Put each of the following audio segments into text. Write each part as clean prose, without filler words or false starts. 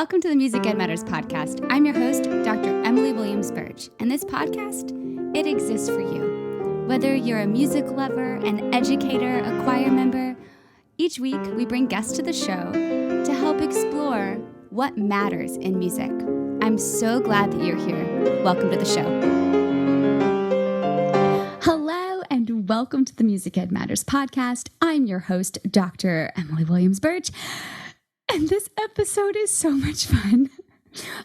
Welcome to the Music Ed Matters podcast. I'm your host, Dr. Emily Williams-Birch, and this podcast, it exists for you. Whether you're a music lover, an educator, a choir member, each week we bring guests to the show to help explore what matters in music. I'm so glad that you're here. Welcome to the show. Hello and welcome to the Music Ed Matters podcast. I'm your host, Dr. Emily Williams-Birch. And this episode is so much fun.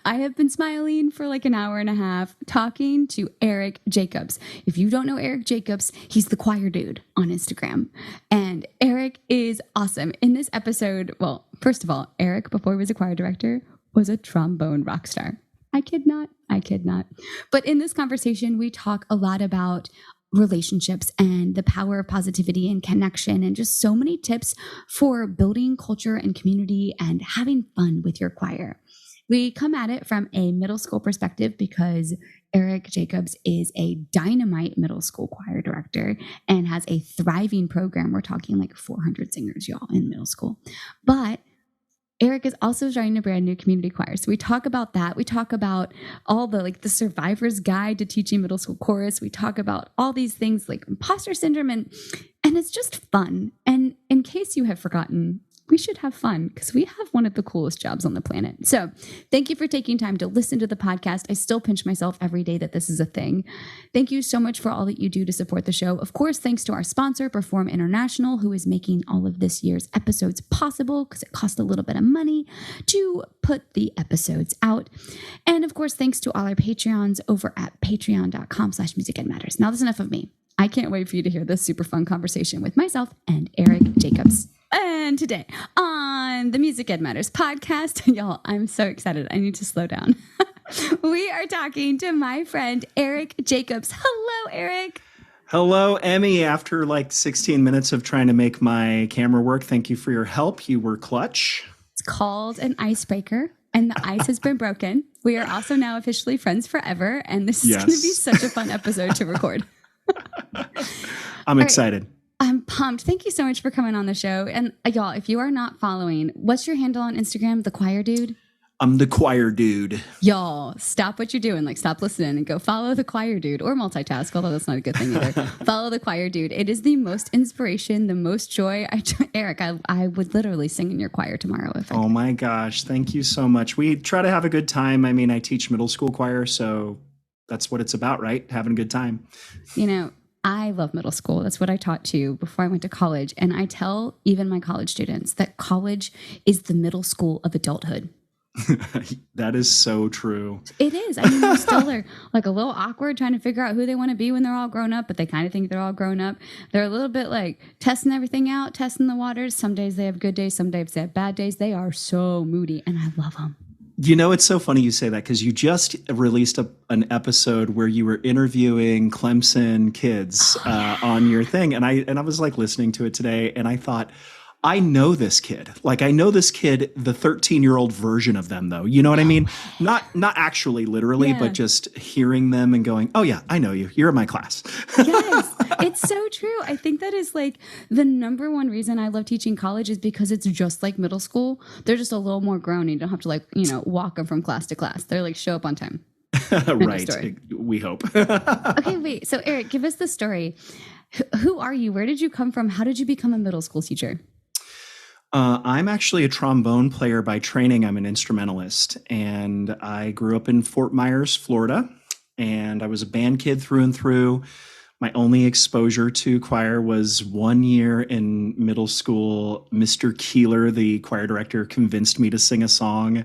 I have been smiling for like an hour and a half talking to Erik Jacobs. If you don't know Erik Jacobs, he's the choir dude on Instagram. And Erik is awesome. In this episode, well, first of all, Erik, before he was a choir director, was a trombone rock star. I kid not. But in this conversation, we talk a lot about relationships and the power of positivity and connection and just so many tips for building culture and community and having fun with your choir. We come at it from a middle school perspective because Erik Jacobs is a dynamite middle school choir director and has a thriving program. We're talking like 400 singers, y'all, in middle school. But Erik is also starting a brand new community choir. So we talk about that. We talk about all the the survivor's guide to teaching middle school chorus. We talk about all these things like imposter syndrome and it's just fun. And in case you have forgotten, we should have fun because we have one of the coolest jobs on the planet. So thank you for taking time to listen to the podcast. I still pinch myself every day that this is a thing. Thank you so much for all that you do to support the show. Of course, thanks to our sponsor, Perform International, who is making all of this year's episodes possible because it costs a little bit of money to put the episodes out. And of course, thanks to all our Patreons over at patreon.com/musicedmatters. Now that's enough of me. I can't wait for you to hear this super fun conversation with myself and Erik Jacobs. And today on the Music Ed Matters podcast, y'all, I'm so excited. I need to slow down. We are talking to my friend, Erik Jacobs. Hello, Erik. Hello, Emmy. After like 16 minutes of trying to make my camera work, thank you for your help. You were clutch. It's called an icebreaker, and the ice has been broken. We are also now officially friends forever, and this is going to be such a fun episode to record. I'm excited. I'm pumped. Thank you so much for coming on the show. And y'all, if you are not following, what's your handle on Instagram? The Choir Dude? I'm the Choir Dude. Y'all, stop what you're doing. Stop listening and go follow the Choir Dude or multitask, although that's not a good thing either. Follow the Choir Dude. It is the most inspiration, the most joy. Erik, I would literally sing in your choir tomorrow if I could. Oh my gosh. Thank you so much. We try to have a good time. I mean, I teach middle school choir, so that's what it's about, right? Having a good time. You know, I love middle school. That's what I taught too before I went to college. And I tell even my college students that college is the middle school of adulthood. That is so true. It is. I mean, they're still like a little awkward trying to figure out who they want to be when they're all grown up, but they kind of think they're all grown up. They're a little bit like testing everything out, testing the waters. Some days they have good days. Some days they have bad days. They are so moody and I love them. You know, it's so funny you say that because you just released an episode where you were interviewing Clemson kids on your thing. And I was like listening to it today and I thought, I know this kid. Like I know this kid, the 13-year-old version of them, though. You know what I mean? Not actually literally, but just hearing them and going, oh, yeah, I know you. You're in my class. Yes, it's so true. I think that is like the number one reason I love teaching college is because it's just like middle school. They're just a little more grown. You don't have to walk them from class to class. They're like, show up on time. Right. We hope. Okay, wait. So Erik, give us the story. Who are you? Where did you come from? How did you become a middle school teacher? I'm actually a trombone player by training. I'm an instrumentalist, and I grew up in Fort Myers, Florida, and I was a band kid through and through. My only exposure to choir was 1 year in middle school. Mr. Keeler, the choir director, convinced me to sing a song.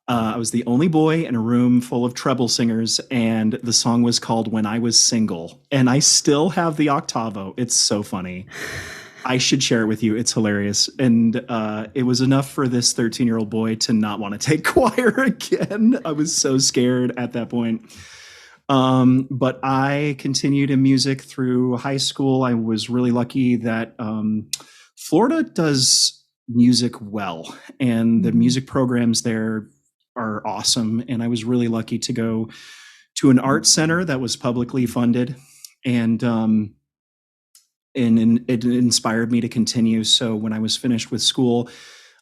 I was the only boy in a room full of treble singers, and the song was called When I Was Single, and I still have the octavo. It's so funny. I should share it with you. It's hilarious. And it was enough for this 13-year-old boy to not want to take choir again. I was so scared at that point. But I continued in music through high school. I was really lucky that Florida does music well, and the music programs there are awesome. And I was really lucky to go to an art center that was publicly funded. And it inspired me to continue. So when I was finished with school,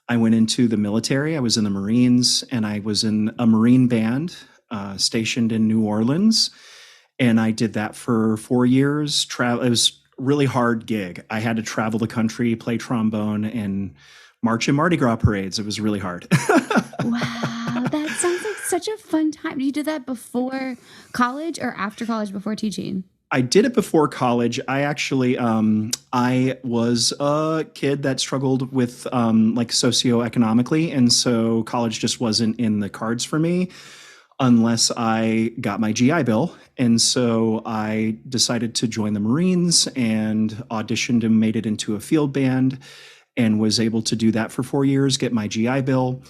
I went into the military. I was in the Marines, and I was in a Marine band stationed in New Orleans. And I did that for 4 years. It was a really hard gig. I had to travel the country, play trombone, and march in Mardi Gras parades. It was really hard. Wow, that sounds like such a fun time. You did that before college or after college before teaching? I did it before college. I actually, I was a kid that struggled with like socioeconomically. And so college just wasn't in the cards for me unless I got my GI Bill. And so I decided to join the Marines and auditioned and made it into a field band and was able to do that for 4 years, get my GI Bill.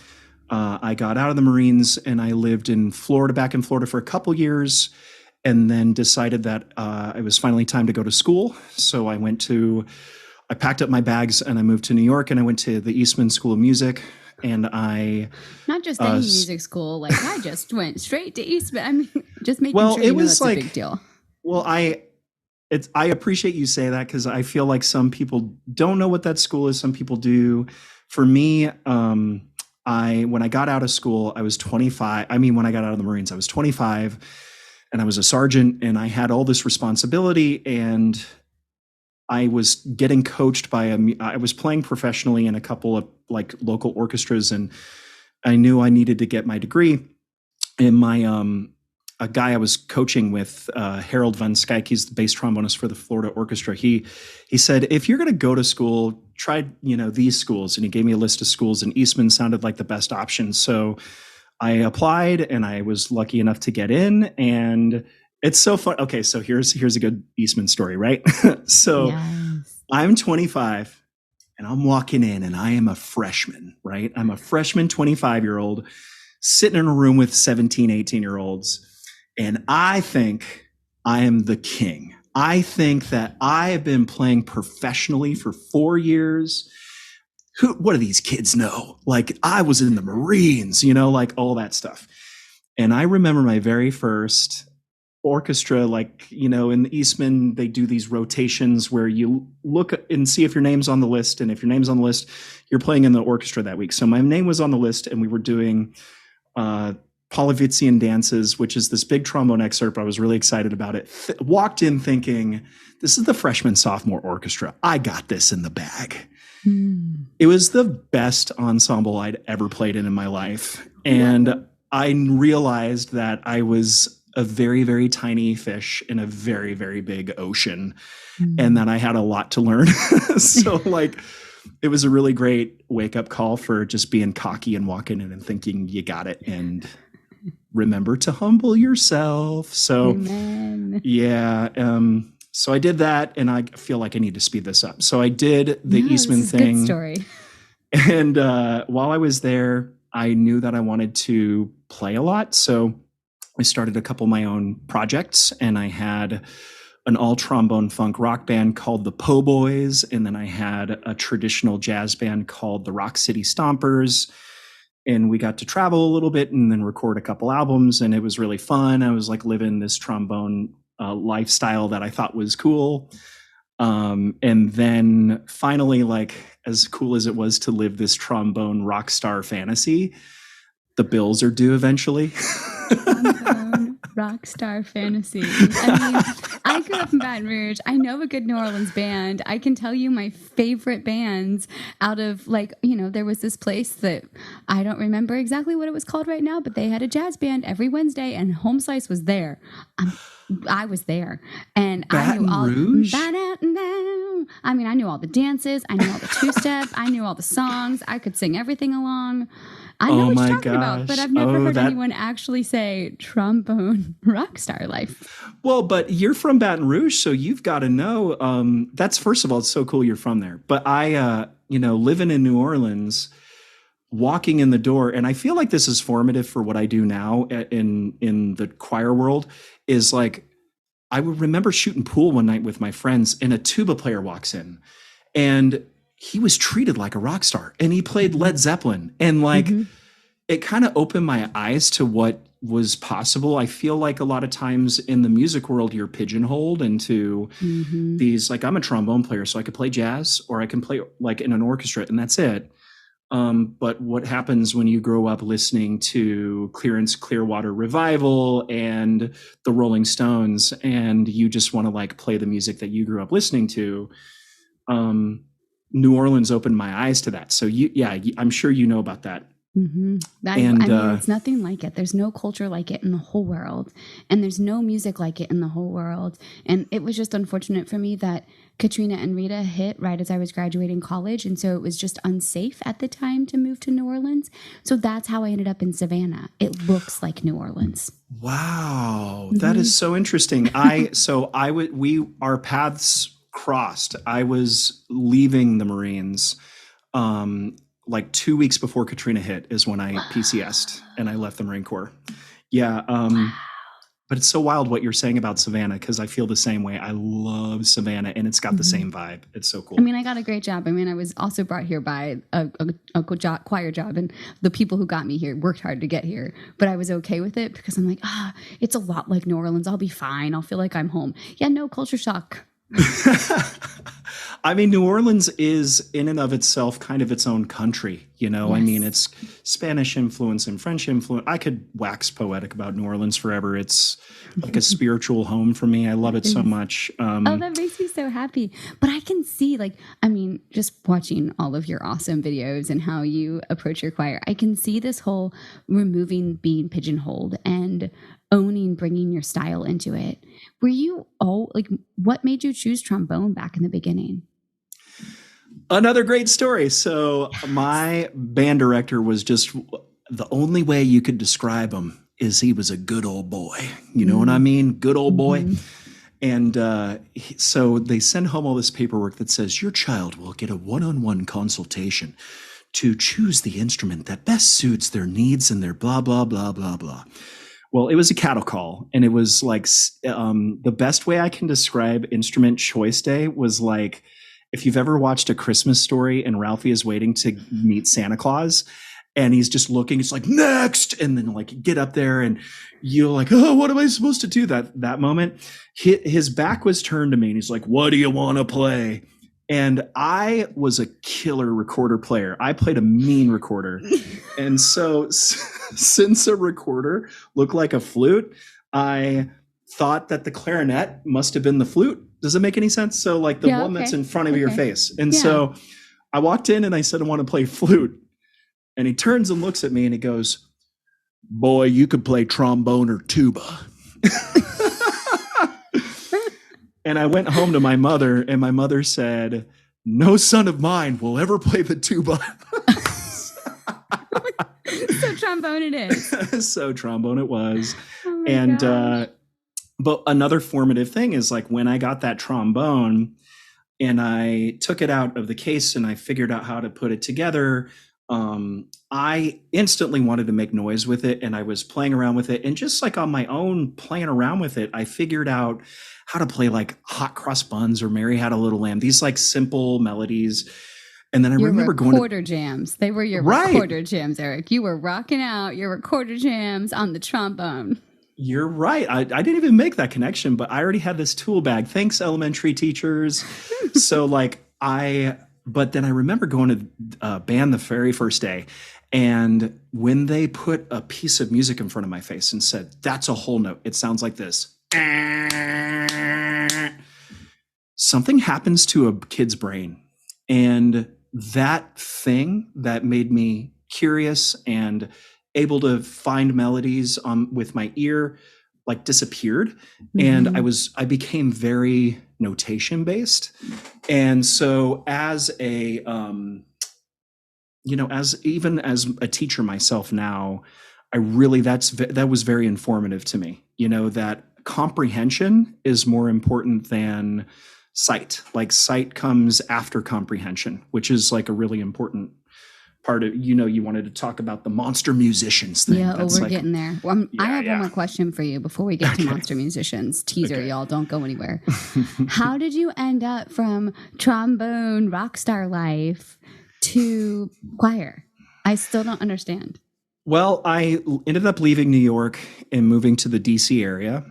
I got out of the Marines and I lived in Florida, back in Florida for a couple years, and then decided that it was finally time to go to school. So I packed up my bags and I moved to New York, and I went to the Eastman School of Music. And I not just any music school, like I just went straight to Eastman. I mean, just making sure you know that's a big deal. Well, I appreciate you say that, because I feel like some people don't know what that school is. Some people do. For me, when I got out of school, I was 25. I mean, when I got out of the Marines, I was 25, and I was a sergeant, and I had all this responsibility, and I was getting coached by I was playing professionally in a couple of like local orchestras, and I knew I needed to get my degree. And my a guy I was coaching with, Harold Van Skyke, he's the bass trombonist for the Florida Orchestra. He said, if you're going to go to school, try these schools. And he gave me a list of schools, and Eastman sounded like the best option. So I applied, and I was lucky enough to get in. And it's so fun. Okay, so here's a good Eastman story, right? So yes. I'm 25, and I'm walking in, and I am a freshman, right? I'm a freshman 25-year-old sitting in a room with 17, 18-year-olds. And I think I am the king. I think that I have been playing professionally for 4 years. What do these kids know? Like, I was in the Marines, like all that stuff. And I remember my very first orchestra, like, in the Eastman, they do these rotations where you look and see if your name's on the list. And if your name's on the list, you're playing in the orchestra that week. So my name was on the list, and we were doing Polovitzian dances, which is this big trombone excerpt. I was really excited about it. Walked in thinking, this is the freshman sophomore orchestra. I got this in the bag. It was the best ensemble I'd ever played in my life. And I realized that I was a very, very tiny fish in a very, very big ocean, and that I had a lot to learn. So it was a really great wake up call for just being cocky and walking in and thinking you got it, and remember to humble yourself. So Amen. Yeah. So I did that, and I feel like I need to speed this up. So I did the Eastman thing. Good story. And while I was there, I knew that I wanted to play a lot. So I started a couple of my own projects, and I had an all trombone funk rock band called the Po Boys. And then I had a traditional jazz band called the Rock City Stompers. And we got to travel a little bit and then record a couple albums. And it was really fun. I was like living this trombone lifestyle that I thought was cool. And then finally, like, as cool as it was to live this trombone rock star fantasy, the bills are due eventually. Trombone rock star fantasy. I mean, I grew up in Baton Rouge. I know a good New Orleans band. I can tell you my favorite bands out of, like, there was this place that I don't remember exactly what it was called right now, but they had a jazz band every Wednesday, and Home Slice was there. I was there, and Baton Rouge? I mean, I knew all the dances. I knew all the two-step. I knew all the songs. I could sing everything along. I know what you're talking about, but I've never heard anyone actually say trombone rock star life. Well, but you're from Baton Rouge, so you've got to know. That's, first of all, it's so cool you're from there. But I, living in New Orleans, walking in the door, and I feel like this is formative for what I do now in the choir world, is like, I would remember shooting pool one night with my friends, and a tuba player walks in, and he was treated like a rock star, and he played Led Zeppelin, and it kind of opened my eyes to what was possible. I feel like a lot of times in the music world, you're pigeonholed into these, like, I'm a trombone player, so I could play jazz, or I can play like in an orchestra, and that's it. But what happens when you grow up listening to Clearance Clearwater Revival and the Rolling Stones, and you just want to like play the music that you grew up listening to? New Orleans opened my eyes to that. So I'm sure you know about that. Mm-hmm. I mean, it's nothing like it. There's no culture like it in the whole world, and there's no music like it in the whole world. And it was just unfortunate for me that Katrina and Rita hit right as I was graduating college, and so it was just unsafe at the time to move to New Orleans. So that's how I ended up in Savannah. It looks like New Orleans. Wow, that is so interesting. Our paths crossed. I was leaving the Marines. Like 2 weeks before Katrina hit is when I PCS'd and I left the Marine Corps. Yeah. But it's so wild what you're saying about Savannah, because I feel the same way. I love Savannah, and it's got the same vibe. It's so cool. I mean, I got a great job. I mean, I was also brought here by a choir job, and the people who got me here worked hard to get here. But I was okay with it because I'm like, it's a lot like New Orleans. I'll be fine. I'll feel like I'm home. Yeah, no culture shock. I mean, New Orleans is in and of itself kind of its own country, you know. Yes. I mean, it's Spanish influence and French influence. I could wax poetic about New Orleans forever. It's like a spiritual home for me. I love it so much. That makes me so happy. But I can see, just watching all of your awesome videos and how you approach your choir, I can see this whole removing being pigeonholed and bringing your style into it. Were you what made you choose trombone back in the beginning? Another great story. So my band director was just, the only way you could describe him is he was a good old boy. You know what I mean? Good old boy. And so they send home all this paperwork that says your child will get a one-on-one consultation to choose the instrument that best suits their needs and their blah, blah, blah, blah, blah. Well, it was a cattle call, and it was like the best way I can describe instrument choice day was like, if you've ever watched A Christmas Story and Ralphie is waiting to meet Santa Claus, and he's just looking, it's like, next, and then like get up there, and you're like, oh, what am I supposed to do? That moment, his back was turned to me, and he's like, what do you want to play? And I was a killer recorder player. I played a mean recorder. And so since a recorder looked like a flute, I thought that the clarinet must have been the flute. Does it make any sense? So like the one that's in front of your face. And so I walked in and I said, I want to play flute. And he turns and looks at me and he goes, boy, you could play trombone or tuba. And I went home to my mother, and my mother said, no son of mine will ever play the tuba. So trombone it is. So trombone it was. Oh and but another formative thing is like when I got that trombone and I took it out of the case and I figured out how to put it together, I instantly wanted to make noise with it, and I was playing around with it, and just like on my own playing around with it, I figured out how to play like Hot Cross Buns or Mary Had a Little Lamb, these like simple melodies. And then I remember going to recorder jams. They were your recorder jams, Eric. You were rocking out your recorder jams on the trombone. You're right. I didn't even make that connection, but I already had this tool bag. Thanks, elementary teachers. But then I remember going to band the very first day. And when they put a piece of music in front of my face and said, that's a whole note, it sounds like this. Something happens to a kid's brain. And that thing that made me curious and able to find melodies with my ear like disappeared. And I became very notation based. And so as a, as a teacher myself now, that was very informative to me, that comprehension is more important than sight. Like sight comes after comprehension, which is like a really important part of, you wanted to talk about the monster musicians thing. Yeah, we're getting there. Well, I have one more question for you before we get to monster musicians. Teaser, y'all, don't go anywhere. How did you end up from trombone rock star life to choir? I still don't understand. Well, I ended up leaving New York and moving to the DC area.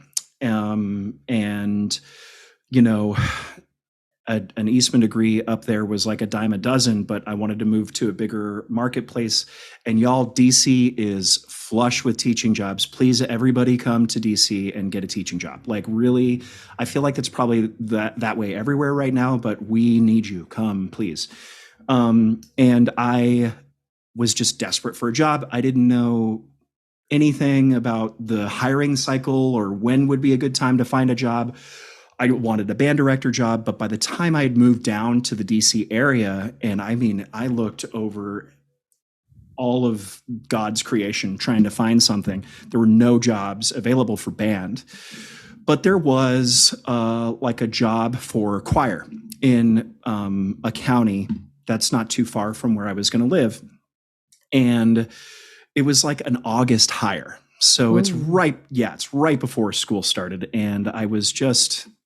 an Eastman degree up there was like a dime a dozen, but I wanted to move to a bigger marketplace. And y'all, DC is flush with teaching jobs. Please, everybody come to DC and get a teaching job. Like really, I feel like it's probably that way everywhere right now, but we need you. Come, please. And I was just desperate for a job. I didn't know anything about the hiring cycle or when would be a good time to find a job. I wanted a band director job, but by the time I had moved down to the DC area, and I mean, I looked over all of God's creation trying to find something. There were no jobs available for band, but there was like a job for choir in a county that's not too far from where I was going to live. And it was like an August hire. So it's right before school started. And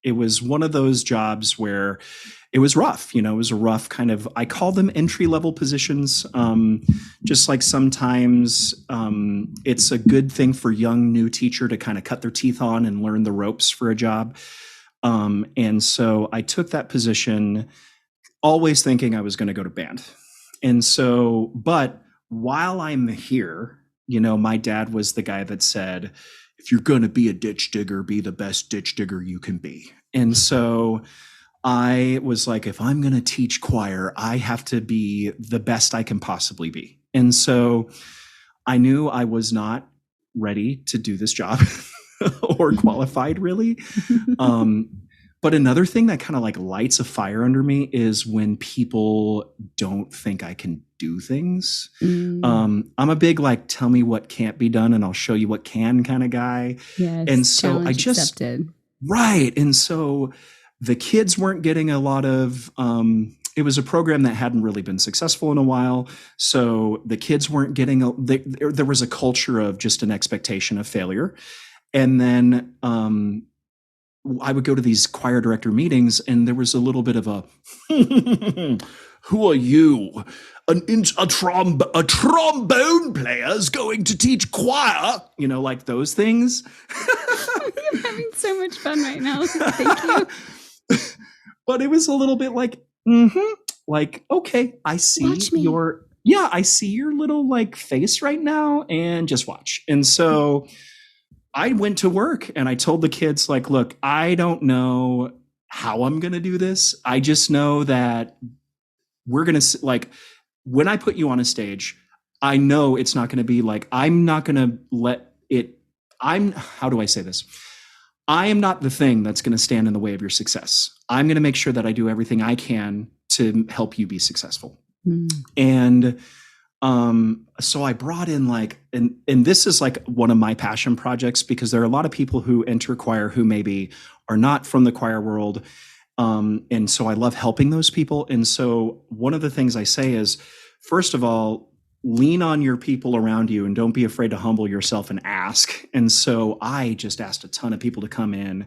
it was one of those jobs where it was rough. It was a rough kind of, I call them entry level positions. Just like sometimes it's a good thing for young new teacher to kind of cut their teeth on and learn the ropes for a job. And so I took that position always thinking I was going to go to band. And so, but while I'm here, my dad was the guy that said, if you're going to be a ditch digger, be the best ditch digger you can be. And so I was like, if I'm going to teach choir, I have to be the best I can possibly be. And so I knew I was not ready to do this job or qualified really. But another thing that kind of like lights a fire under me is when people don't think I can do things. I'm a big like, tell me what can't be done and I'll show you what can kind of guy. Yes, and so I just accepted. Right. And so the kids weren't getting a lot of it was a program that hadn't really been successful in a while. So the kids weren't getting there was a culture of just an expectation of failure. And then I would go to these choir director meetings and there was a little bit of a, who are you? A trombone player's going to teach choir, like those things. I'm having so much fun right now. Thank you. But it was a little bit like, like, okay, I see I see your little like face right now and just watch. And so I went to work and I told the kids like, look, I don't know how I'm going to do this. I just know that we're going to like, when I put you on a stage, I know it's not going to be like, I'm not going to let it, how do I say this? I am not the thing that's going to stand in the way of your success. I'm going to make sure that I do everything I can to help you be successful. And so I brought in like, and this is like one of my passion projects because there are a lot of people who enter choir who maybe are not from the choir world. And so I love helping those people. And so one of the things I say is, first of all, lean on your people around you and don't be afraid to humble yourself and ask. And so I just asked a ton of people to come in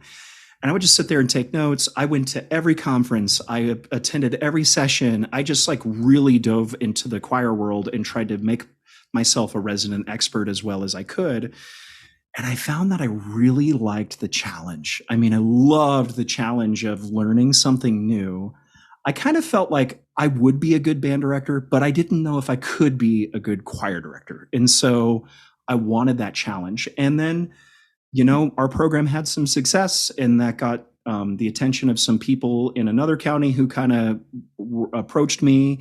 and I would just sit there and take notes. I went to every conference. I attended every session. I just like really dove into the choir world and tried to make myself a resident expert as well as I could. And I found that I really liked the challenge. I mean, I loved the challenge of learning something new. I kind of felt like I would be a good band director, but I didn't know if I could be a good choir director. And so I wanted that challenge. And then, our program had some success and that got the attention of some people in another county who kind of approached me.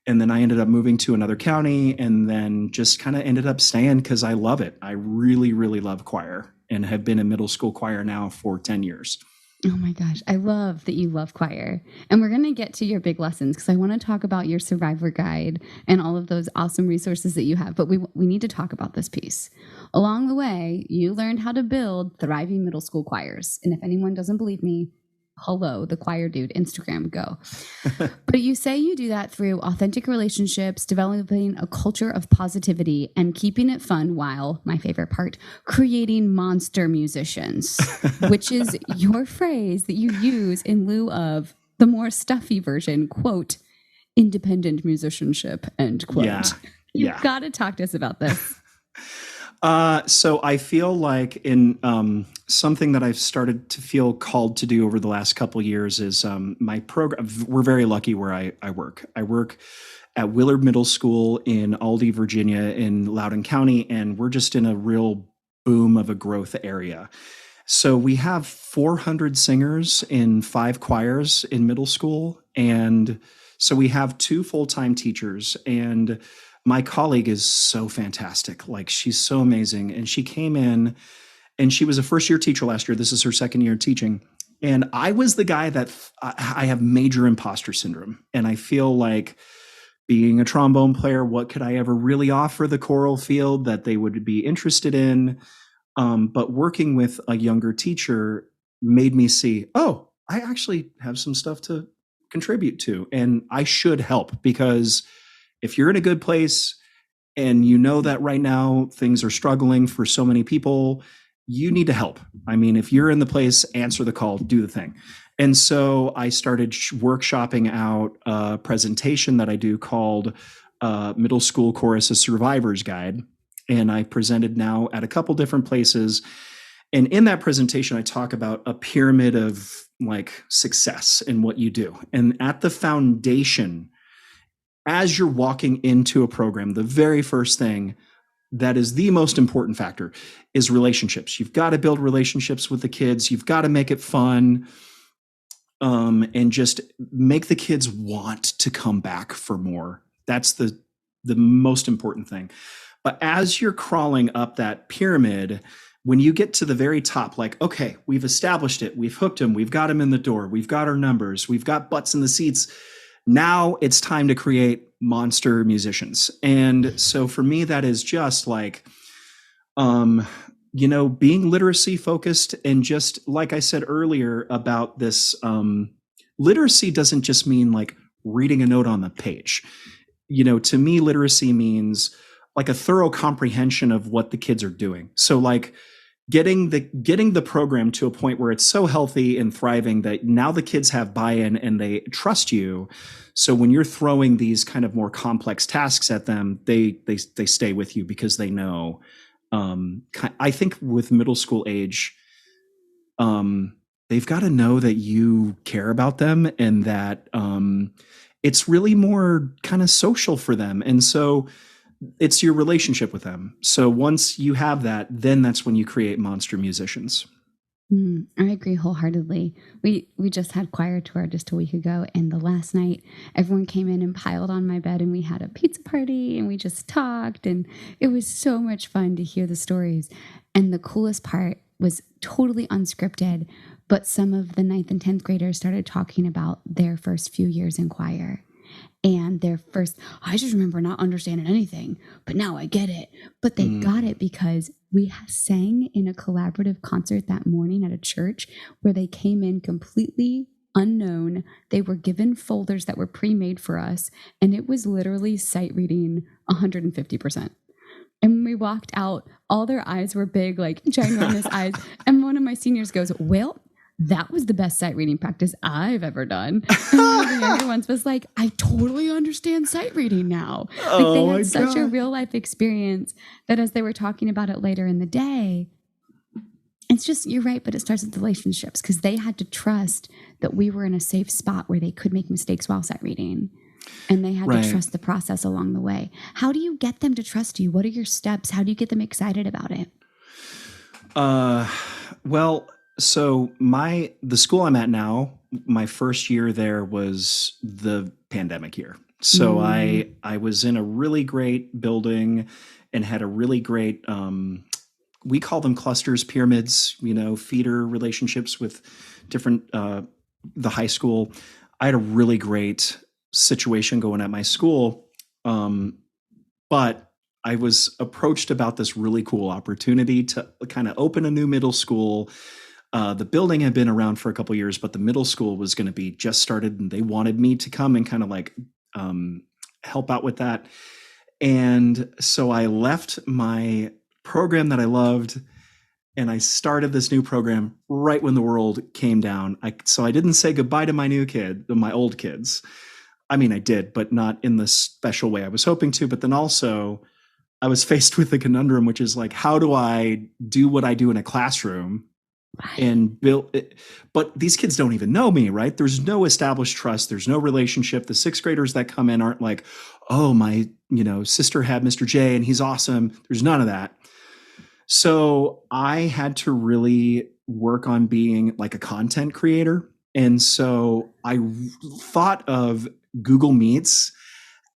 And then I ended up moving to another county and then just kind of ended up staying because I love it. I really, really love choir and have been in middle school choir now for 10 years. Oh my gosh. I love that you love choir. And we're going to get to your big lessons because I want to talk about your survivor guide and all of those awesome resources that you have. But we need to talk about this piece. Along the way, you learned how to build thriving middle school choirs. And if anyone doesn't believe me, hello, the choir dude, Instagram, go. But you say you do that through authentic relationships, developing a culture of positivity, and keeping it fun while, my favorite part, creating monster musicians, which is your phrase that you use in lieu of the more stuffy version, quote, independent musicianship, end quote. Yeah. You've got to talk to us about this. So I feel like in something that I've started to feel called to do over the last couple of years is my program. We're very lucky where I work. I work at Willard Middle School in Aldie, Virginia, in Loudoun County, and we're just in a real boom of a growth area. So we have 400 singers in 5 choirs in middle school. And so we have 2 full-time teachers. And my colleague is so fantastic. Like, she's so amazing. And she came in and she was a first-year teacher last year. This is her second year teaching. And I was the guy that I have major imposter syndrome. And I feel like, being a trombone player, what could I ever really offer the choral field that they would be interested in? But working with a younger teacher made me see, oh, I actually have some stuff to contribute to, and I should help, because if you're in a good place and you know that right now things are struggling for so many people, you need to help. I mean, if you're in the place, answer the call, do the thing. And so I started workshopping out a presentation that I do called Middle School Chorus: A Survivor's Guide. And I presented now at a couple different places. And in that presentation, I talk about a pyramid of like success in what you do. And at the foundation, as you're walking into a program, the very first thing that is the most important factor is relationships. You've got to build relationships with the kids. You've got to make it fun, and just make the kids want to come back for more. That's the most important thing. But as you're crawling up that pyramid, when you get to the very top, like, okay, we've established it, we've hooked them, we've got them in the door, we've got our numbers, we've got butts in the seats. Now it's time to create monster musicians. And so for me, that is just like, being literacy focused. And just like I said earlier about this, literacy doesn't just mean like reading a note on the page. To me, literacy means like a thorough comprehension of what the kids are doing. So like getting the program to a point where it's so healthy and thriving that now the kids have buy-in and they trust you. So when you're throwing these kind of more complex tasks at them, they stay with you because they know. I think with middle school age, they've got to know that you care about them, and that it's really more kind of social for them. And so it's your relationship with them. So once you have that, then that's when you create monster musicians. I agree wholeheartedly. We just had choir tour just a week ago, and the last night everyone came in and piled on my bed, and we had a pizza party and we just talked, and it was so much fun to hear the stories. And the coolest part was totally unscripted, but some of the 9th and 10th graders started talking about their first few years in choir. And I just remember not understanding anything, but now I get it. But they got it because we sang in a collaborative concert that morning at a church where they came in completely unknown. They were given folders that were pre-made for us, and it was literally sight reading 150%. And when we walked out, all their eyes were big, like ginormous eyes. And one of my seniors goes, "Well, that was the best sight reading practice I've ever done." And one of the younger ones was like, "I totally understand sight reading now." Like, they had such a real life experience that as they were talking about it later in the day, it's just, you're right, but it starts with relationships, because they had to trust that we were in a safe spot where they could make mistakes while sight reading. And they had to trust the process along the way. How do you get them to trust you? What are your steps? How do you get them excited about it? Well, so the school I'm at now, my first year there was the pandemic year. So I was in a really great building and had a really great, we call them clusters, pyramids, feeder relationships with different, the high school. I had a really great situation going at my school. But I was approached about this really cool opportunity to kind of open a new middle school. The building had been around for a couple of years, but the middle school was going to be just started, and they wanted me to come and kind of like help out with that. And so I left my program that I loved, and I started this new program right when the world came down. So I didn't say goodbye to my old kids. I mean, I did, but not in the special way I was hoping to. But then also, I was faced with a conundrum, which is like, how do I do what I do in a classroom and build it? But these kids don't even know me, right? There's no established trust. There's no relationship. The sixth graders that come in aren't like, oh, my, sister had Mr. J and he's awesome. There's none of that. So I had to really work on being like a content creator. And so I thought of Google Meets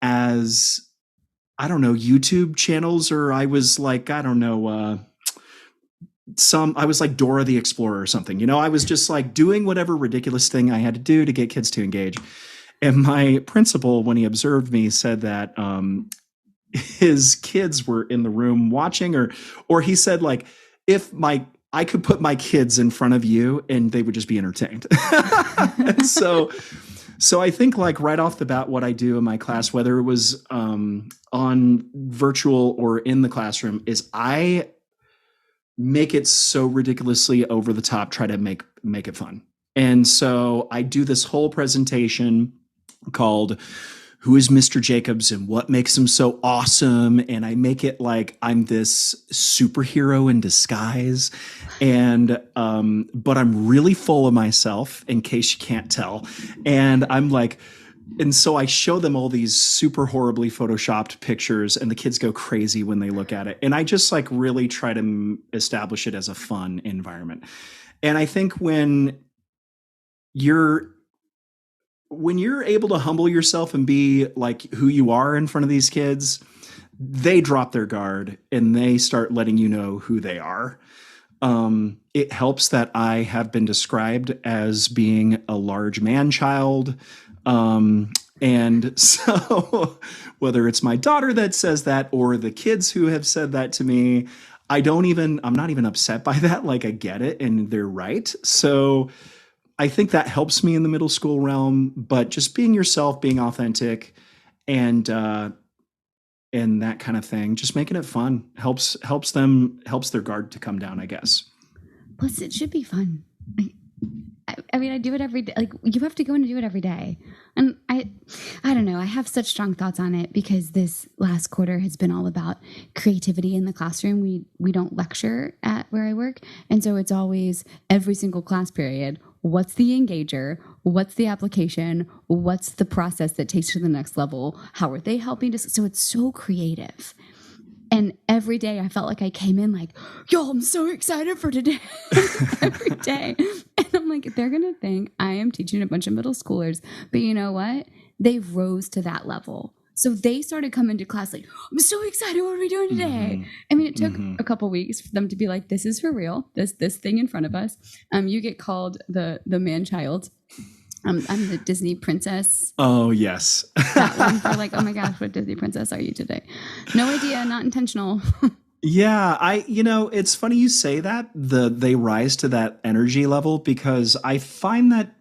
as, I don't know, YouTube channels, or I was like, I don't know, I was like Dora the Explorer or something. I was just like doing whatever ridiculous thing I had to do to get kids to engage. And my principal, when he observed me, said that his kids were in the room watching, or he said, like, if I could put my kids in front of you and they would just be entertained. So I think, like, right off the bat, what I do in my class, whether it was on virtual or in the classroom, is I make it so ridiculously over the top, try to make it fun. And so I do this whole presentation called Who is Mr. Jacobs and What Makes Him So Awesome? And I make it like I'm this superhero in disguise. And but I'm really full of myself, in case you can't tell. And I'm like, and so I show them all these super horribly photoshopped pictures, and the kids go crazy when they look at it. And I just like really try to establish it as a fun environment. And I think when you're able to humble yourself and be like who you are in front of these kids, they drop their guard and they start letting you know who they are. It helps that I have been described as being a large man child. And so whether it's my daughter that says that or the kids who have said that to me, I'm not even upset by that. Like, I get it and they're right. So I think that helps me in the middle school realm, but just being yourself, being authentic, and that kind of thing, just making it fun helps their guard to come down, I guess. Plus, it should be fun. I mean, I do it every day. Like, you have to go in and do it every day. And I don't know. I have such strong thoughts on it because this last quarter has been all about creativity in the classroom. We don't lecture at where I work. And so it's always every single class period. What's the engager? What's the application? What's the process that takes you to the next level? How are they helping us? So it's so creative. And every day I felt like I came in like, yo, I'm so excited for today. Every day. And I'm like, they're going to think I am teaching a bunch of middle schoolers. But you know what? They rose to that level. So they started coming to class like, I'm so excited. What are we doing today? Mm-hmm. I mean, it took a couple weeks for them to be like, this is for real. This thing in front of us. You get called the man child. I'm the Disney princess. Oh, yes. That one for like, oh my gosh, what Disney princess are you today? No idea, not intentional. Yeah, it's funny you say that. They rise to that energy level, because I find that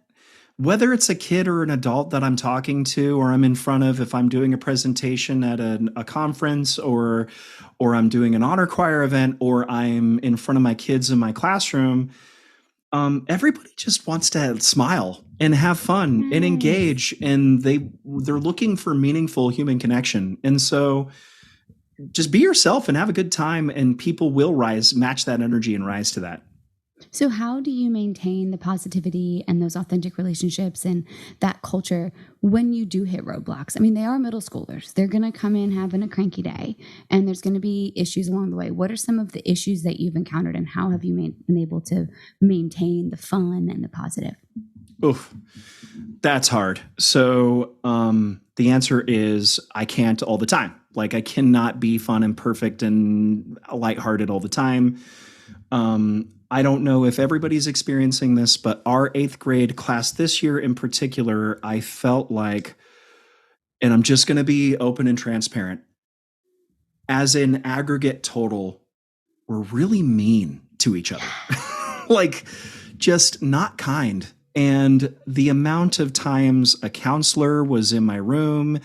whether it's a kid or an adult that I'm talking to or I'm in front of, if I'm doing a presentation at a conference or I'm doing an honor choir event or I'm in front of my kids in my classroom, everybody just wants to smile and have fun and engage, and they're looking for meaningful human connection. And so just be yourself and have a good time, and people will match that energy and rise to that. So how do you maintain the positivity and those authentic relationships and that culture when you do hit roadblocks? I mean, they are middle schoolers. They're going to come in having a cranky day, and there's going to be issues along the way. What are some of the issues that you've encountered, and how have you been able to maintain the fun and the positive? Oof, that's hard. So the answer is I can't all the time. Like, I cannot be fun and perfect and lighthearted all the time. I don't know if everybody's experiencing this, but our 8th grade class this year in particular, I felt like, and I'm just going to be open and transparent, as an aggregate total, we're really mean to each other. Like, just not kind. And the amount of times a counselor was in my room,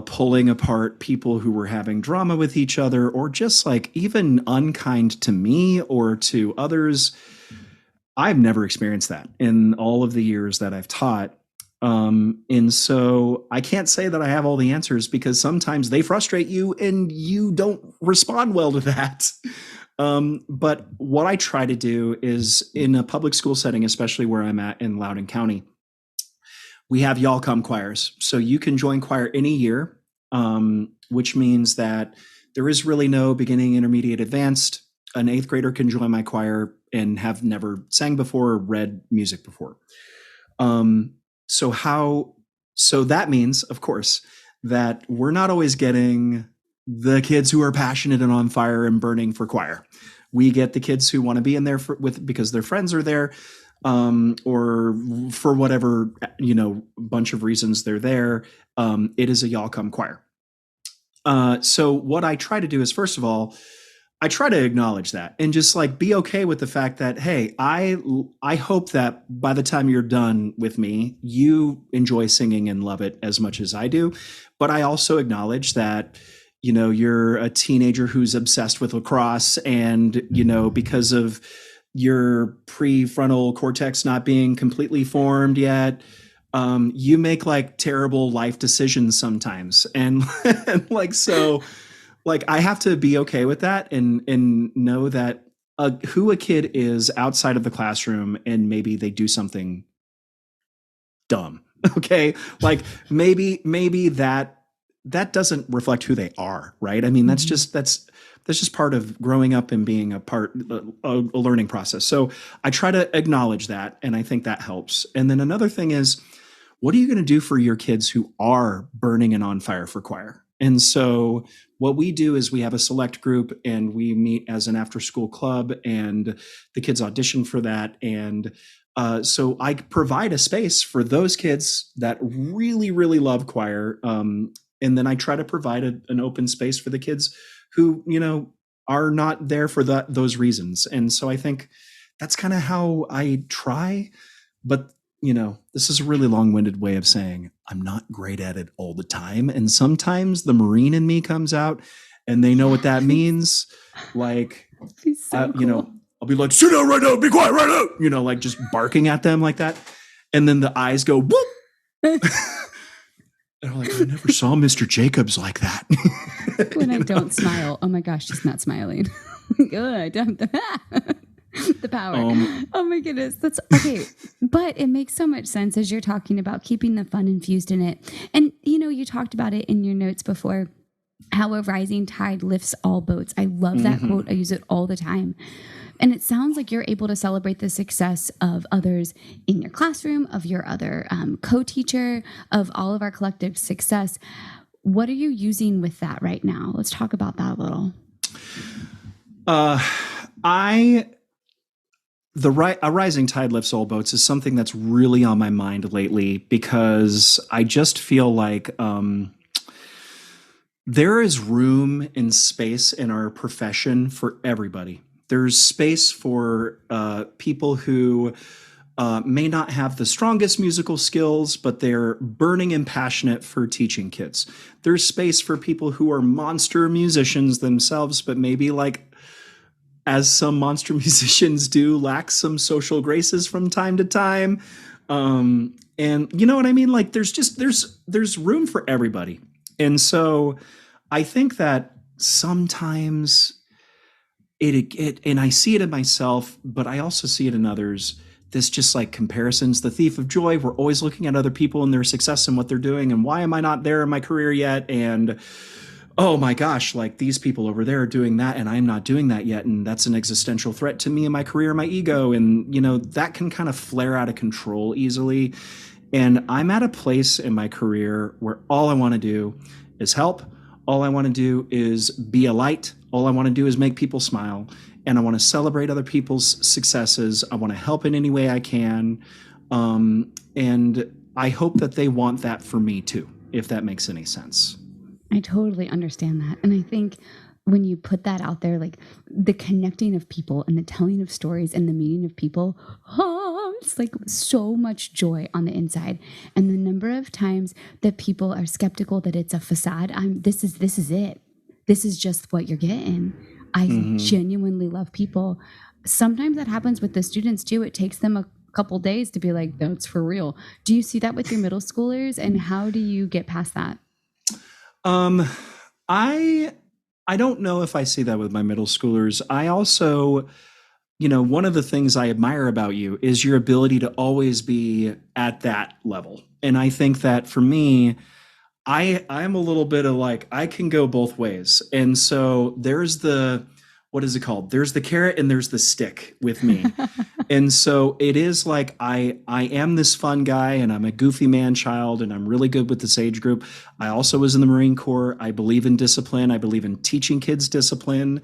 pulling apart people who were having drama with each other, or just like even unkind to me or to others. I've never experienced that in all of the years that I've taught. And so I can't say that I have all the answers because sometimes they frustrate you and you don't respond well to that. But what I try to do is in a public school setting, especially where I'm at in Loudoun County, we have y'all come choirs. So you can join choir any year, which means that there is really no beginning, intermediate, advanced. An 8th grader can join my choir and have never sang before or read music before. So that means, of course, that we're not always getting the kids who are passionate and on fire and burning for choir. We get the kids who want to be in there because their friends are there, or for whatever, bunch of reasons they're there. It is a y'all come choir. So what I try to do is, first of all, I try to acknowledge that and just like be okay with the fact that, hey, I hope that by the time you're done with me, you enjoy singing and love it as much as I do. But I also acknowledge that, you're a teenager who's obsessed with lacrosse and, because of your prefrontal cortex not being completely formed yet, you make like terrible life decisions sometimes. And so I have to be okay with that and know that who a kid is outside of the classroom and maybe they do something dumb. Okay. Like maybe that doesn't reflect who they are. Right. I mean, that's just part of growing up and being a learning process. So I try to acknowledge that. And I think that helps. And then another thing is, what are you going to do for your kids who are burning and on fire for choir? And so what we do is we have a select group and we meet as an after school club and the kids audition for that. And so I provide a space for those kids that really, really love choir. And then I try to provide an open space for the kids who, are not there for those reasons. And so I think that's kind of how I try. But this is a really long-winded way of saying I'm not great at it all the time. And sometimes the Marine in me comes out and they know what that means. Like, so cool. I'll be like, sit down right now, be quiet right now, like just barking at them like that. And then the eyes go, whoop. And I'm like, I never saw Mr. Jacobs like that. When I don't smile, oh my gosh, she's not smiling. Good. The power. Oh my goodness. That's okay. But it makes so much sense as you're talking about keeping the fun infused in it. And, you talked about it in your notes before, how a rising tide lifts all boats. I love that quote. I use it all the time. And it sounds like you're able to celebrate the success of others in your classroom, of your other co-teacher, of all of our collective success. What are you using with that right now? Let's talk about that a little. A rising tide lifts all boats is something that's really on my mind lately because I just feel like there is room and space in our profession for everybody. There's space for people who may not have the strongest musical skills, but they're burning and passionate for teaching kids. There's space for people who are monster musicians themselves, but maybe as some monster musicians do, lack some social graces from time to time. And you know what I mean? Like there's room for everybody. And so I think that sometimes and I see it in myself, but I also see it in others. This just like comparisons, the thief of joy. We're always looking at other people and their success and what they're doing. And why am I not there in my career yet? And oh my gosh, like these people over there are doing that and I'm not doing that yet. And that's an existential threat to me and my career, my ego. And, that can kind of flare out of control easily. And I'm at a place in my career where all I want to do is help. All I want to do is be a light. All I want to do is make people smile. And I want to celebrate other people's successes. I want to help in any way I can. And I hope that they want that for me too, if that makes any sense. I totally understand that. And I think when you put that out there, like the connecting of people and the telling of stories and the meeting of people, it's like so much joy on the inside. And the number of times that people are skeptical that it's a facade, this is it. This is just what you're getting. I genuinely love people. Sometimes that happens with the students too. It takes them a couple days to be like, that's for real. Do you see that with your middle schoolers, and how do you get past that? I don't know if I see that with my middle schoolers. I also, one of the things I admire about you is your ability to always be at that level. And I think that for me, I'm a little bit of like, I can go both ways. And so there's what is it called? There's the carrot and there's the stick with me. And so it is like I am this fun guy, and I'm a goofy man child, and I'm really good with this age group. I also was in the Marine Corps. I believe in discipline. I believe in teaching kids discipline.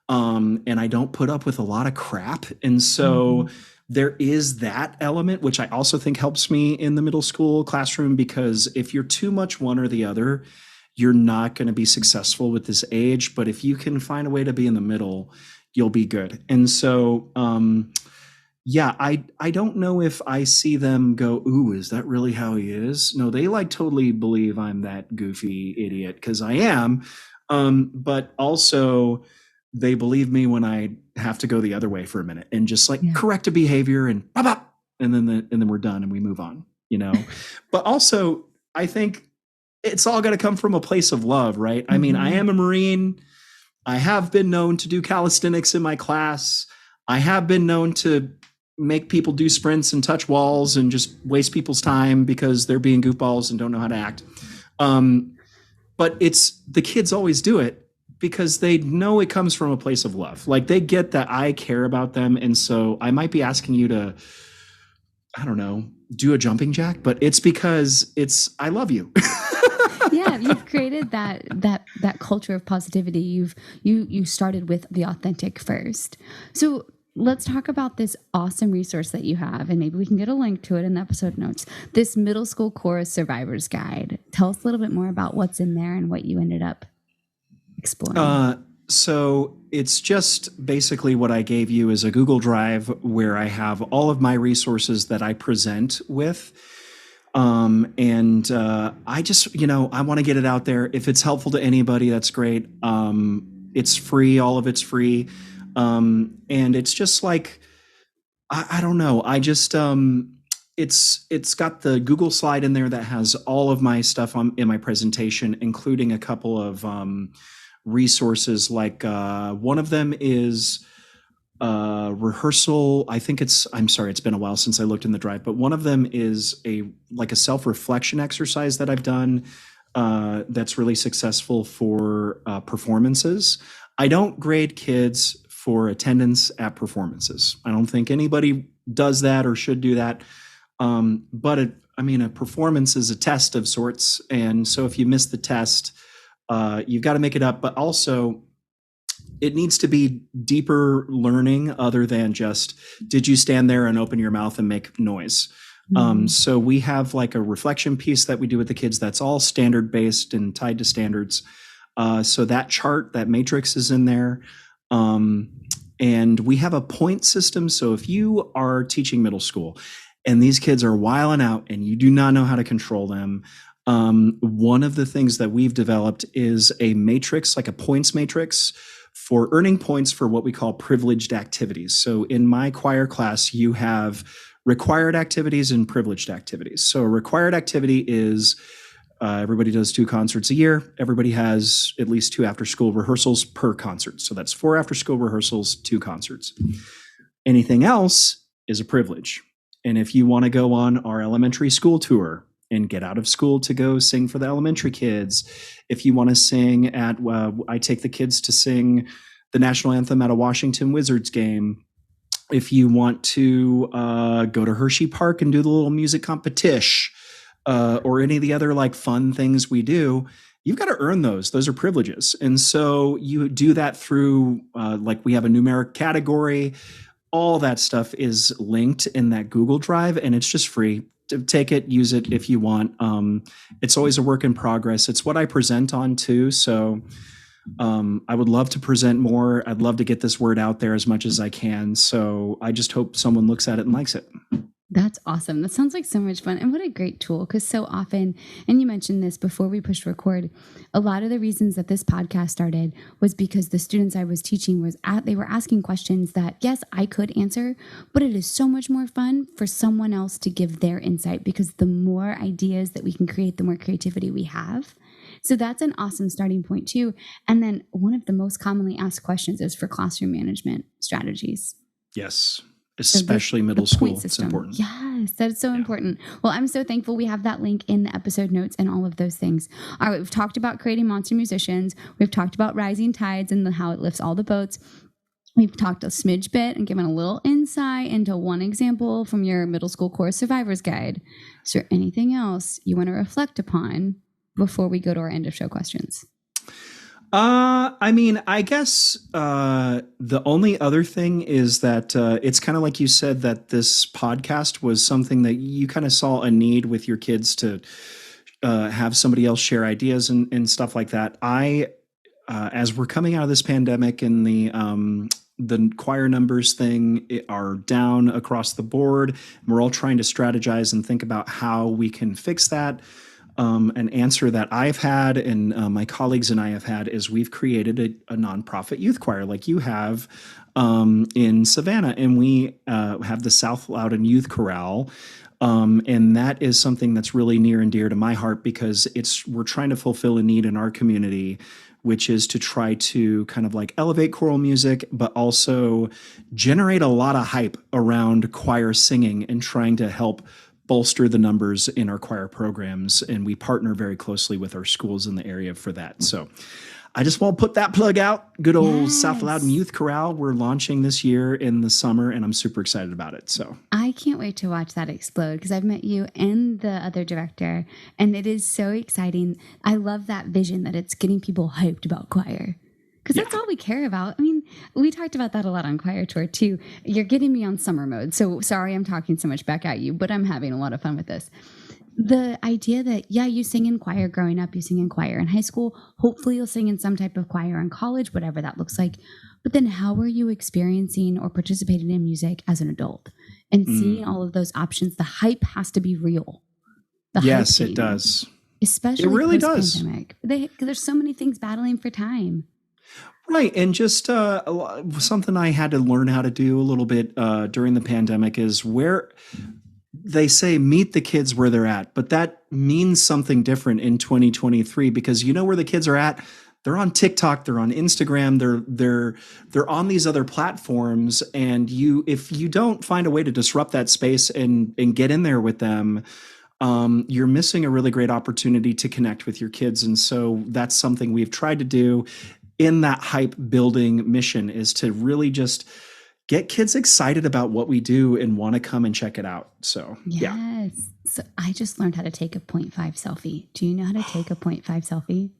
And I don't put up with a lot of crap. And so there is that element, which I also think helps me in the middle school classroom, because if you're too much one or the other, you're not going to be successful with this age. But if you can find a way to be in the middle, you'll be good. And so, yeah, I don't know if I see them go, ooh, is that really how he is? No, they like totally believe I'm that goofy idiot, because I am. But also they believe me when I have to go the other way for a minute and just like correct a behavior and bop, bop, and then we're done and we move on, But also I think it's all got to come from a place of love, right? I mean, I am a Marine. I have been known to do calisthenics in my class. I have been known to make people do sprints and touch walls and just waste people's time because they're being goofballs and don't know how to act. But the kids always do it because they know it comes from a place of love. Like they get that I care about them. And so I might be asking you to, I don't know, do a jumping jack, but it's because I love you. Yeah, you've created that culture of positivity. You started with the authentic first. So let's talk about this awesome resource that you have, and maybe we can get a link to it in the episode notes. This Middle School Chorus Survivor's Guide. Tell us a little bit more about what's in there and what you ended up exploring. So it's just basically what I gave you is a Google Drive where I have all of my resources that I present with. I just, I want to get it out there. If it's helpful to anybody, that's great. It's free. All of it's free. And it's just like, I don't know. I just, it's got the Google slide in there that has all of my stuff in my presentation, including a couple of, resources. Like, one of them is, rehearsal. I'm sorry, it's been a while since I looked in the drive, but one of them is a self-reflection exercise that I've done, that's really successful for, performances. I don't grade kids for attendance at performances. I don't think anybody does that or should do that. But a performance is a test of sorts. And so if you miss the test, you've got to make it up, but also it needs to be Deeper learning other than just, did you stand there and open your mouth and make noise? So we have like a reflection piece that we do with the kids that's all standard based and tied to standards. So that chart, that matrix is in there. And we have a point system. So if you are teaching middle school and these kids are wilding out and you do not know how to control them, one of the things that we've developed is a matrix, like a points matrix for earning points for what we call privileged activities. So in my choir class, you have required activities and privileged activities. So a required activity is everybody does 2 concerts a year. Everybody has at least 2 after-school rehearsals per concert. So that's 4 after-school rehearsals, 2 concerts. Anything else is a privilege. And if you want to go on our elementary school tour and get out of school to go sing for the elementary kids, if you want to sing at, I take the kids to sing the national anthem at a Washington Wizards game. If you want to go to Hershey Park and do the little music competition, or any of the other like fun things we do, you've got to earn those. Those are privileges. And so you do that through, like we have a numeric category. All that stuff is linked in that Google Drive, and it's just free. Take it, use it if you want. It's always a work in progress. It's what I present on too. So I would love to present more. I'd love to get this word out there as much as I can. So I just hope someone looks at it and likes it. That's awesome. That sounds like so much fun. And what a great tool. Because so often, and you mentioned this before we pushed record, a lot of the reasons that this podcast started was because the students I was teaching they were asking questions that, yes, I could answer, but it is so much more fun for someone else to give their insight, because the more ideas that we can create, the more creativity we have. So that's an awesome starting point too. And then one of the most commonly asked questions is for classroom management strategies. Yes. Especially middle school. It's important. Yes, that's so important. Well, I'm so thankful we have that link in the episode notes and all of those things. All right, we've talked about creating monster musicians. We've talked about rising tides and how it lifts all the boats. We've talked a smidge bit and given a little insight into one example from your middle school chorus survivor's guide. Is there anything else you want to reflect upon before we go to our end of show questions? I guess the only other thing is that it's kind of like you said, that this podcast was something that you kind of saw a need with your kids to have somebody else share ideas and stuff like that. As we're coming out of this pandemic and the choir numbers thing are down across the board, and we're all trying to strategize and think about how we can fix that. An answer that I've had and my colleagues and I have had is we've created a nonprofit youth choir like you have in Savannah, and we have the South Loudoun Youth Chorale. And that is something that's really near and dear to my heart, because we're trying to fulfill a need in our community, which is to try to kind of like elevate choral music, but also generate a lot of hype around choir singing and trying to help bolster the numbers in our choir programs. And we partner very closely with our schools in the area for that. So I just want to put that plug out. Good old South Loudoun Youth Chorale. We're launching this year in the summer, and I'm super excited about it. So I can't wait to watch that explode, because I've met you and the other director, and it is so exciting. I love that vision that it's getting people hyped about choir. Because that's all we care about. I mean, we talked about that a lot on Choir Tour, too. You're getting me on summer mode. So sorry I'm talking so much back at you, but I'm having a lot of fun with this. The idea that, you sing in choir growing up, you sing in choir in high school. Hopefully you'll sing in some type of choir in college, whatever that looks like. But then how are you experiencing or participating in music as an adult? And seeing all of those options, the hype has to be real. Yes, it does. Especially it really does. There's so many things battling for time. Right. And just something I had to learn how to do a little bit during the pandemic is where they say meet the kids where they're at. But that means something different in 2023, because you know where the kids are at. They're on TikTok, they're on Instagram, they're on these other platforms. And if you don't find a way to disrupt that space and get in there with them, you're missing a really great opportunity to connect with your kids. And so that's something we've tried to do in that hype building mission, is to really just get kids excited about what we do and want to come and check it out. So, yes. So I just learned how to take a 0.5 selfie. Do you know how to take a 0.5 selfie?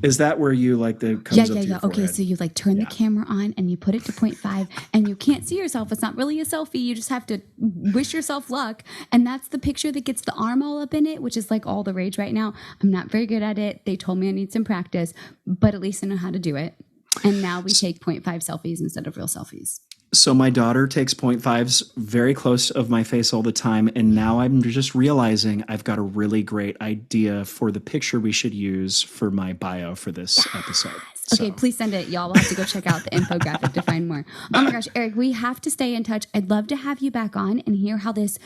Is that where you comes up to your forehead? Okay, so you turn the camera on and you put it to 0.5 and you can't see yourself. It's not really a selfie. You just have to wish yourself luck. And that's the picture that gets the arm all up in it, which is all the rage right now. I'm not very good at it. They told me I need some practice, but at least I know how to do it. And now we take 0.5 selfies instead of real selfies. So my daughter takes 0.5s very close of my face all the time. And now I'm just realizing I've got a really great idea for the picture we should use for my bio for this episode. Okay, please send it. Y'all will have to go check out the infographic to find more. Oh my gosh, Erik, we have to stay in touch. I'd love to have you back on and hear how this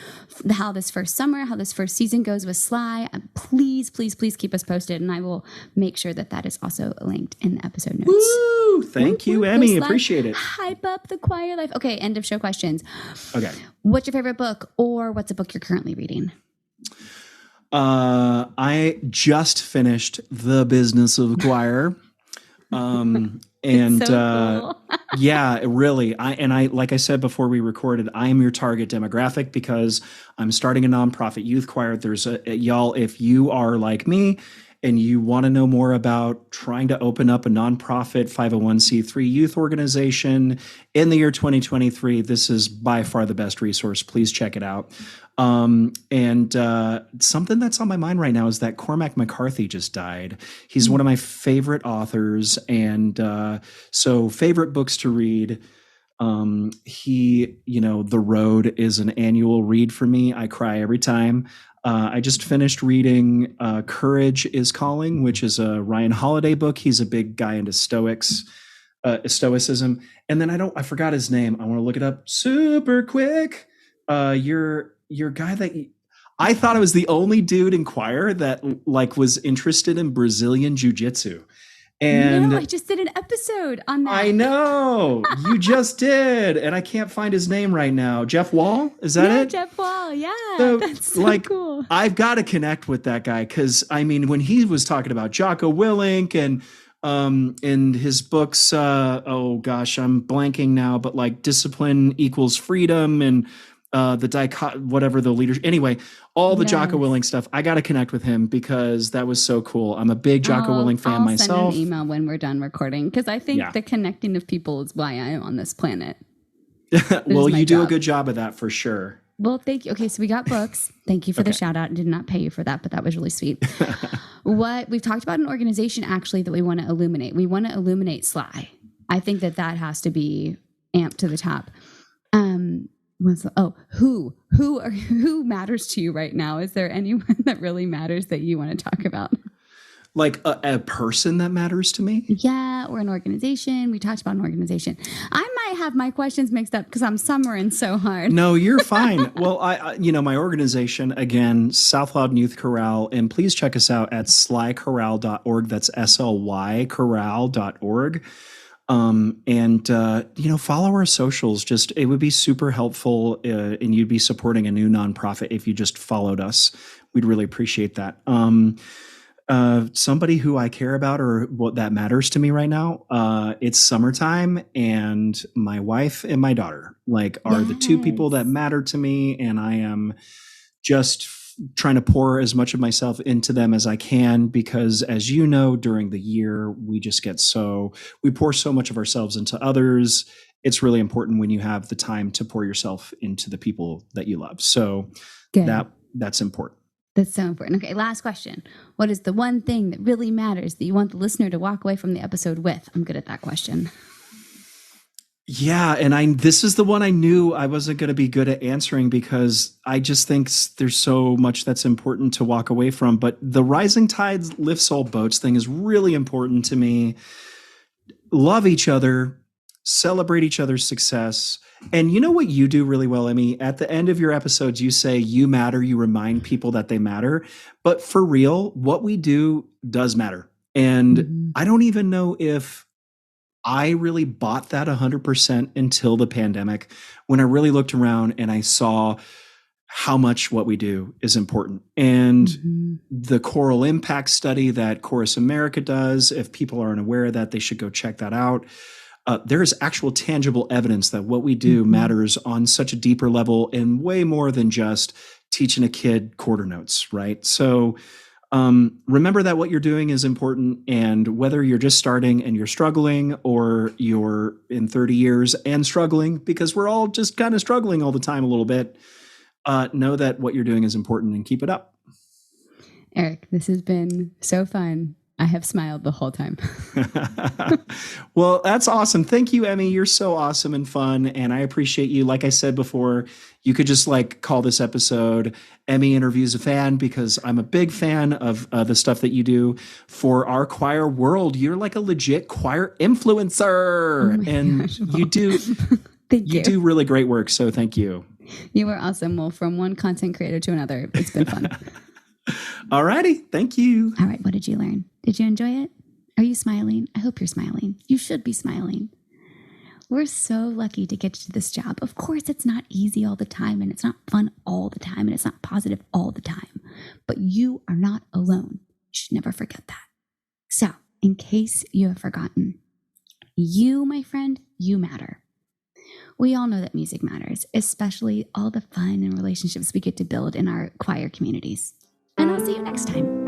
first summer, how this first season goes with Sly. Please, please, please keep us posted, and I will make sure that is also linked in the episode notes. Woo! Thank you, Emmy. Appreciate it. Hype up the choir life. Okay, end of show questions. Okay. What's your favorite book, or what's a book you're currently reading? I just finished The Business of the Choir. And so cool. Yeah, really. I like I said before we recorded, I am your target demographic because I'm starting a nonprofit youth choir. There's y'all, if you are like me and you want to know more about trying to open up a nonprofit 501c3 youth organization in the year 2023, this is by far the best resource. Please check it out. And something that's on my mind right now is that Cormac McCarthy just died. He's one of my favorite authors. And so favorite books to read. The Road is an annual read for me. I cry every time. I just finished reading Courage is Calling, which is a Ryan Holiday book. He's a big guy into stoicism. And then I forgot his name. I want to look it up super quick. Your guy I thought I was the only dude in choir that was interested in Brazilian jiu-jitsu. And no, I just did an episode on that. I know you just did. And I can't find his name right now. Jeff Wall. Is that it? Jeff Wall. Yeah. That's so cool. I've got to connect with that guy. Cause when he was talking about Jocko Willink and in his books, I'm blanking now, but Discipline Equals Freedom and the leaders. Anyway, all the Jocko Willink stuff. I got to connect with him because that was so cool. I'm a big Jocko Willink fan myself. I'll send an email when we're done recording because I think the connecting of people is why I am on this planet. Well, you do a good job of that for sure. Well, thank you. Okay, so we got books. Thank you for the shout out. I did not pay you for that, but that was really sweet. We've talked about an organization actually that we want to illuminate. We want to illuminate SLY. I think that has to be amped to the top. Who matters to you right now? Is there anyone that really matters that you want to talk about? Like a person that matters to me? Yeah, or an organization. We talked about an organization. I might have my questions mixed up because I'm summering so hard. No, you're fine. Well, my organization, again, South Loudoun Youth Chorale, and please check us out at slychorale.org. That's SLY chorale.org. Follow our socials. It would be super helpful, and you'd be supporting a new nonprofit if you just followed us. We'd really appreciate that. Somebody who I care about or what that matters to me right now, it's summertime, and my wife and my daughter are the two people that matter to me, and I am just trying to pour as much of myself into them as I can, because as you know, during the year, we pour so much of ourselves into others. It's really important when you have the time to pour yourself into the people that you love. So that's important. That's so important. Okay, last question. What is the one thing that really matters that you want the listener to walk away from the episode with? I'm good at that question. Yeah, and this is the one I knew I wasn't going to be good at answering because I just think there's so much that's important to walk away from. But the rising tides lifts all boats thing is really important to me. Love each other, celebrate each other's success. And you know what you do really well, Emmy? At the end of your episodes, you say you matter. You remind people that they matter. But for real, what we do does matter. And I don't even know if I really bought that 100% until the pandemic, when I really looked around and I saw how much what we do is important. And the choral impact study that Chorus America does, if people aren't aware of that, they should go check that out. There is actual tangible evidence that what we do matters on such a deeper level and way more than just teaching a kid quarter notes, right? So remember that what you're doing is important, and whether you're just starting and you're struggling or you're in 30 years and struggling, because we're all just kind of struggling all the time a little bit, know that what you're doing is important and keep it up. Erik, this has been so fun. I have smiled the whole time. Well, that's awesome. Thank you, Emmy. You're so awesome and fun. And I appreciate you. Like I said before, you could just call this episode Emmy Interviews a Fan, because I'm a big fan of the stuff that you do for our choir world. You're like a legit choir influencer. You do you do really great work. So thank you. You were awesome. Well, from one content creator to another, it's been fun. All righty. Thank you. All right. What did you learn? Did you enjoy it? Are you smiling? I hope you're smiling. You should be smiling. We're so lucky to get to this job. Of course, it's not easy all the time, and it's not fun all the time, and it's not positive all the time. But you are not alone. You should never forget that. So, in case you have forgotten, you, my friend, you matter. We all know that music matters, especially all the fun and relationships we get to build in our choir communities. And I'll see you next time.